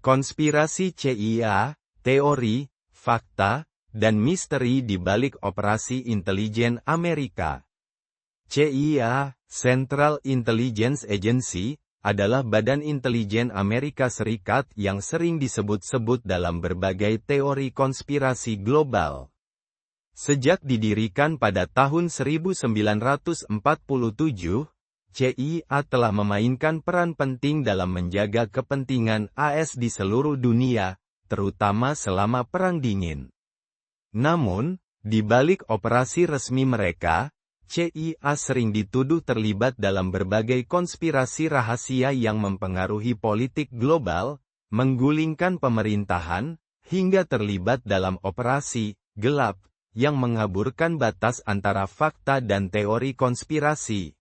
Konspirasi CIA, teori, fakta, dan misteri di balik operasi intelijen Amerika. CIA, Central Intelligence Agency, adalah badan intelijen Amerika Serikat yang sering disebut-sebut dalam berbagai teori konspirasi global. Sejak didirikan pada tahun 1947, CIA telah memainkan peran penting dalam menjaga kepentingan AS di seluruh dunia, terutama selama Perang Dingin. Namun, di balik operasi resmi mereka, CIA sering dituduh terlibat dalam berbagai konspirasi rahasia yang mempengaruhi politik global, menggulingkan pemerintahan, hingga terlibat dalam operasi gelap yang mengaburkan batas antara fakta dan teori konspirasi.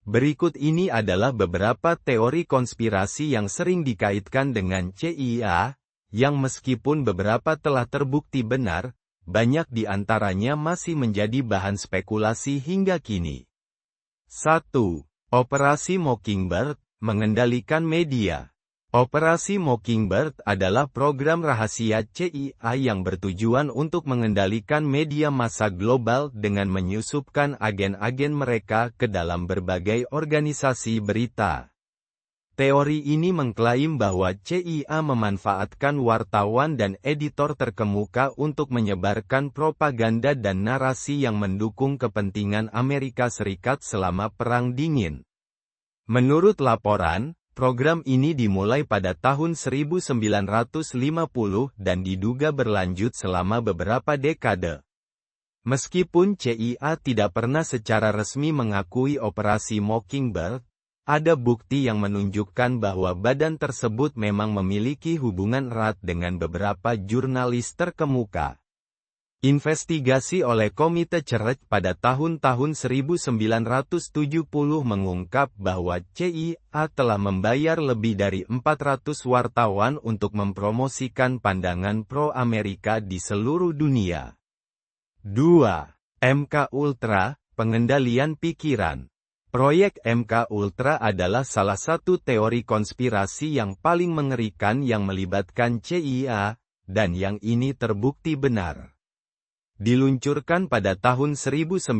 Berikut ini adalah beberapa teori konspirasi yang sering dikaitkan dengan CIA, yang meskipun beberapa telah terbukti benar, banyak di antaranya masih menjadi bahan spekulasi hingga kini. 1. Operasi Mockingbird, mengendalikan media. Operasi Mockingbird adalah program rahasia CIA yang bertujuan untuk mengendalikan media massa global dengan menyusupkan agen-agen mereka ke dalam berbagai organisasi berita. Teori ini mengklaim bahwa CIA memanfaatkan wartawan dan editor terkemuka untuk menyebarkan propaganda dan narasi yang mendukung kepentingan Amerika Serikat selama Perang Dingin. Menurut laporan, program ini dimulai pada tahun 1950 dan diduga berlanjut selama beberapa dekade. Meskipun CIA tidak pernah secara resmi mengakui operasi Mockingbird, ada bukti yang menunjukkan bahwa badan tersebut memang memiliki hubungan erat dengan beberapa jurnalis terkemuka. Investigasi oleh Komite Church pada tahun-tahun 1970 mengungkap bahwa CIA telah membayar lebih dari 400 wartawan untuk mempromosikan pandangan pro-Amerika di seluruh dunia. 2. MK Ultra, pengendalian pikiran. Proyek MK Ultra adalah salah satu teori konspirasi yang paling mengerikan yang melibatkan CIA, dan yang ini terbukti benar. Diluncurkan pada tahun 1950,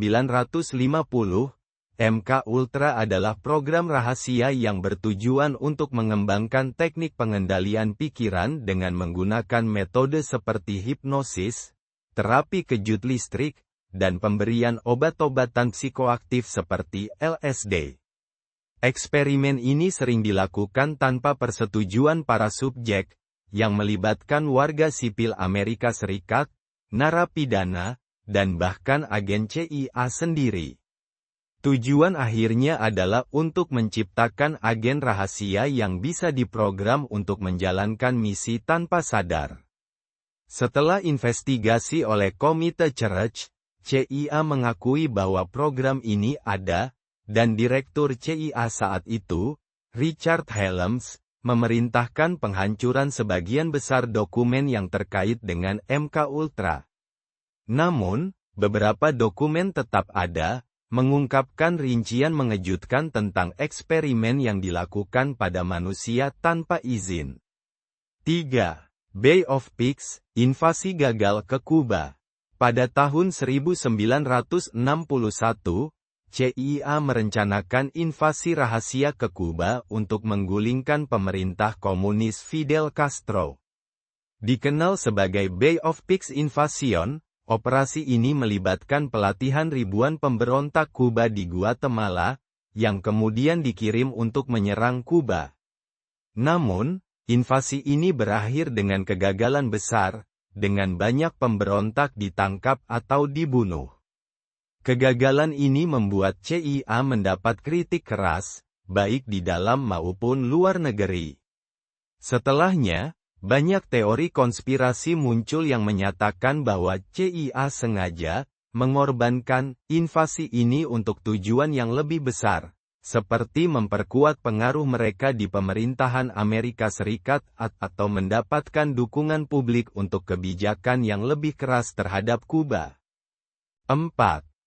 MK Ultra adalah program rahasia yang bertujuan untuk mengembangkan teknik pengendalian pikiran dengan menggunakan metode seperti hipnosis, terapi kejut listrik, dan pemberian obat-obatan psikoaktif seperti LSD. Eksperimen ini sering dilakukan tanpa persetujuan para subjek, yang melibatkan warga sipil Amerika Serikat, narapidana, dan bahkan agen CIA sendiri. Tujuan akhirnya adalah untuk menciptakan agen rahasia yang bisa diprogram untuk menjalankan misi tanpa sadar. Setelah investigasi oleh Komite Church, CIA mengakui bahwa program ini ada, dan Direktur CIA saat itu, Richard Helms, memerintahkan penghancuran sebagian besar dokumen yang terkait dengan MK Ultra. Namun, beberapa dokumen tetap ada, mengungkapkan rincian mengejutkan tentang eksperimen yang dilakukan pada manusia tanpa izin. 3. Bay of Pigs, invasi gagal ke Kuba. Pada tahun 1961, CIA merencanakan invasi rahasia ke Kuba untuk menggulingkan pemerintah komunis Fidel Castro. Dikenal sebagai Bay of Pigs Invasion, operasi ini melibatkan pelatihan ribuan pemberontak Kuba di Guatemala, yang kemudian dikirim untuk menyerang Kuba. Namun, invasi ini berakhir dengan kegagalan besar, dengan banyak pemberontak ditangkap atau dibunuh. Kegagalan ini membuat CIA mendapat kritik keras, baik di dalam maupun luar negeri. Setelahnya, banyak teori konspirasi muncul yang menyatakan bahwa CIA sengaja mengorbankan invasi ini untuk tujuan yang lebih besar, seperti memperkuat pengaruh mereka di pemerintahan Amerika Serikat atau mendapatkan dukungan publik untuk kebijakan yang lebih keras terhadap Kuba. 4.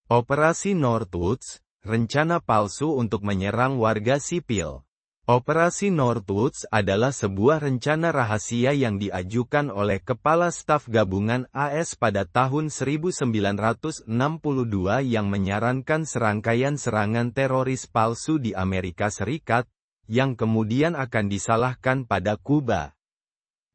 Operasi Northwoods, rencana palsu untuk menyerang warga sipil. Operasi Northwoods adalah sebuah rencana rahasia yang diajukan oleh Kepala Staf Gabungan AS pada tahun 1962 yang menyarankan serangkaian serangan teroris palsu di Amerika Serikat, yang kemudian akan disalahkan pada Kuba.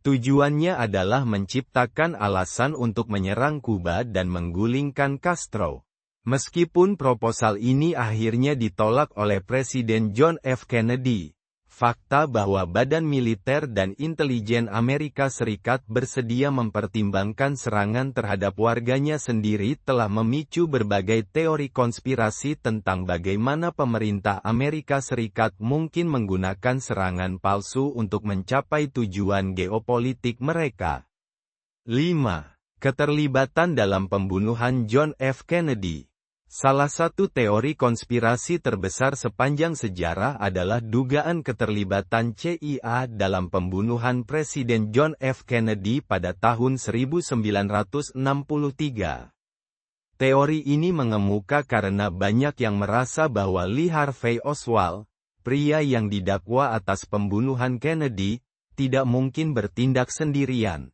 Tujuannya adalah menciptakan alasan untuk menyerang Kuba dan menggulingkan Castro. Meskipun proposal ini akhirnya ditolak oleh Presiden John F. Kennedy, fakta bahwa Badan Militer dan Intelijen Amerika Serikat bersedia mempertimbangkan serangan terhadap warganya sendiri telah memicu berbagai teori konspirasi tentang bagaimana pemerintah Amerika Serikat mungkin menggunakan serangan palsu untuk mencapai tujuan geopolitik mereka. 5. Keterlibatan dalam pembunuhan John F. Kennedy. Salah satu teori konspirasi terbesar sepanjang sejarah adalah dugaan keterlibatan CIA dalam pembunuhan Presiden John F. Kennedy pada tahun 1963. Teori ini mengemuka karena banyak yang merasa bahwa Lee Harvey Oswald, pria yang didakwa atas pembunuhan Kennedy, tidak mungkin bertindak sendirian.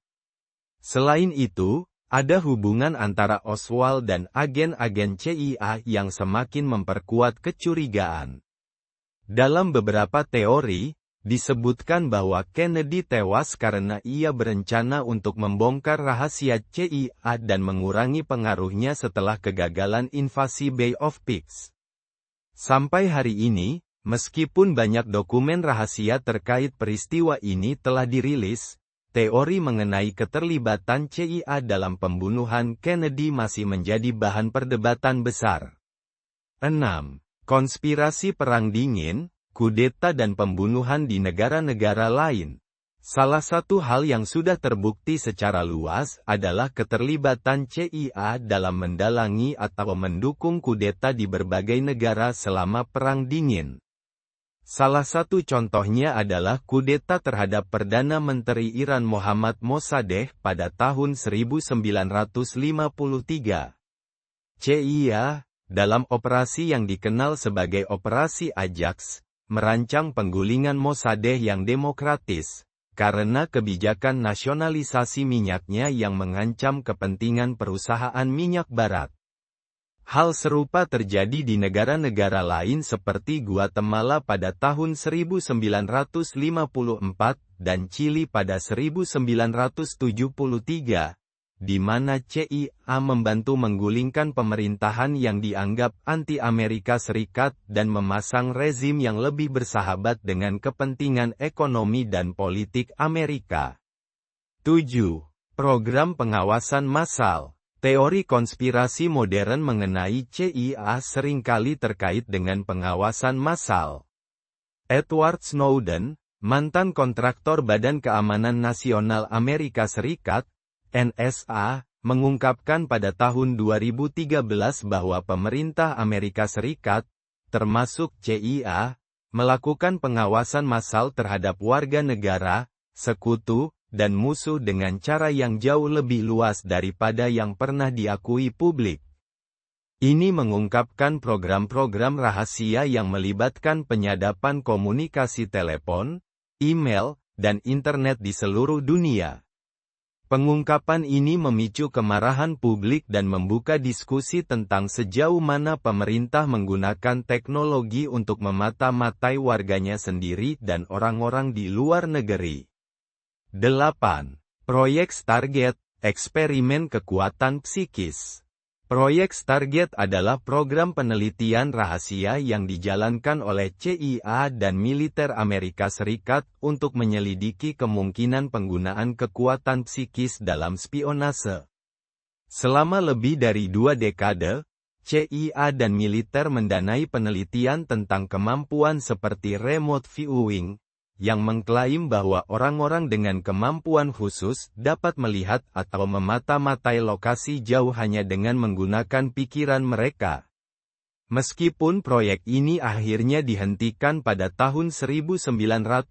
Selain itu, ada hubungan antara Oswald dan agen-agen CIA yang semakin memperkuat kecurigaan. Dalam beberapa teori, disebutkan bahwa Kennedy tewas karena ia berencana untuk membongkar rahasia CIA dan mengurangi pengaruhnya setelah kegagalan invasi Bay of Pigs. Sampai hari ini, meskipun banyak dokumen rahasia terkait peristiwa ini telah dirilis, teori mengenai keterlibatan CIA dalam pembunuhan Kennedy masih menjadi bahan perdebatan besar. 6. Konspirasi Perang Dingin, kudeta dan pembunuhan di negara-negara lain. Salah satu hal yang sudah terbukti secara luas adalah keterlibatan CIA dalam mendalangi atau mendukung kudeta di berbagai negara selama Perang Dingin. Salah satu contohnya adalah kudeta terhadap Perdana Menteri Iran Mohammad Mossadegh pada tahun 1953. CIA, dalam operasi yang dikenal sebagai Operasi Ajax, merancang penggulingan Mossadegh yang demokratis, karena kebijakan nasionalisasi minyaknya yang mengancam kepentingan perusahaan minyak barat. Hal serupa terjadi di negara-negara lain seperti Guatemala pada tahun 1954 dan Chili pada 1973, di mana CIA membantu menggulingkan pemerintahan yang dianggap anti-Amerika Serikat dan memasang rezim yang lebih bersahabat dengan kepentingan ekonomi dan politik Amerika. 7. Program pengawasan massal. Teori konspirasi modern mengenai CIA seringkali terkait dengan pengawasan massal. Edward Snowden, mantan kontraktor Badan Keamanan Nasional Amerika Serikat, NSA, mengungkapkan pada tahun 2013 bahwa pemerintah Amerika Serikat, termasuk CIA, melakukan pengawasan massal terhadap warga negara, sekutu, dan musuh dengan cara yang jauh lebih luas daripada yang pernah diakui publik. Ini mengungkapkan program-program rahasia yang melibatkan penyadapan komunikasi telepon, email, dan internet di seluruh dunia. Pengungkapan ini memicu kemarahan publik dan membuka diskusi tentang sejauh mana pemerintah menggunakan teknologi untuk memata-matai warganya sendiri dan orang-orang di luar negeri. 8. Proyek Stargate, eksperimen kekuatan psikis. Proyek Stargate adalah program penelitian rahasia yang dijalankan oleh CIA dan militer Amerika Serikat untuk menyelidiki kemungkinan penggunaan kekuatan psikis dalam spionase. Selama lebih dari 2 dekade, CIA dan militer mendanai penelitian tentang kemampuan seperti remote viewing, yang mengklaim bahwa orang-orang dengan kemampuan khusus dapat melihat atau memata-matai lokasi jauh hanya dengan menggunakan pikiran mereka. Meskipun proyek ini akhirnya dihentikan pada tahun 1995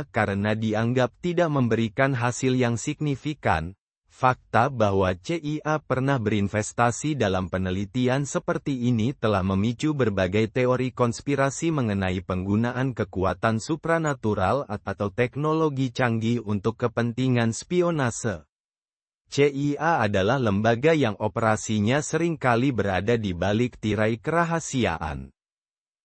karena dianggap tidak memberikan hasil yang signifikan, Fakta bahwa CIA pernah berinvestasi dalam penelitian seperti ini telah memicu berbagai teori konspirasi mengenai penggunaan kekuatan supranatural atau teknologi canggih untuk kepentingan spionase. CIA adalah lembaga yang operasinya seringkali berada di balik tirai kerahasiaan.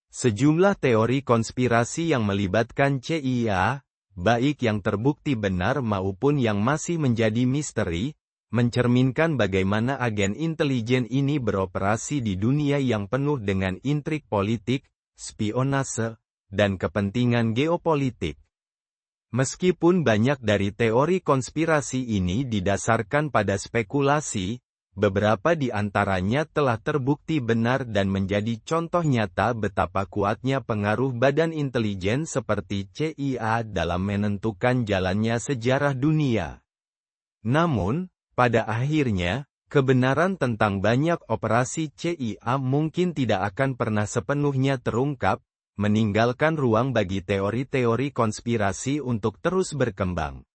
Sejumlah teori konspirasi yang melibatkan CIA, baik yang terbukti benar maupun yang masih menjadi misteri, mencerminkan bagaimana agen intelijen ini beroperasi di dunia yang penuh dengan intrik politik, spionase, dan kepentingan geopolitik. Meskipun banyak dari teori konspirasi ini didasarkan pada spekulasi, beberapa di antaranya telah terbukti benar dan menjadi contoh nyata betapa kuatnya pengaruh badan intelijen seperti CIA dalam menentukan jalannya sejarah dunia. Namun, pada akhirnya, kebenaran tentang banyak operasi CIA mungkin tidak akan pernah sepenuhnya terungkap, meninggalkan ruang bagi teori-teori konspirasi untuk terus berkembang.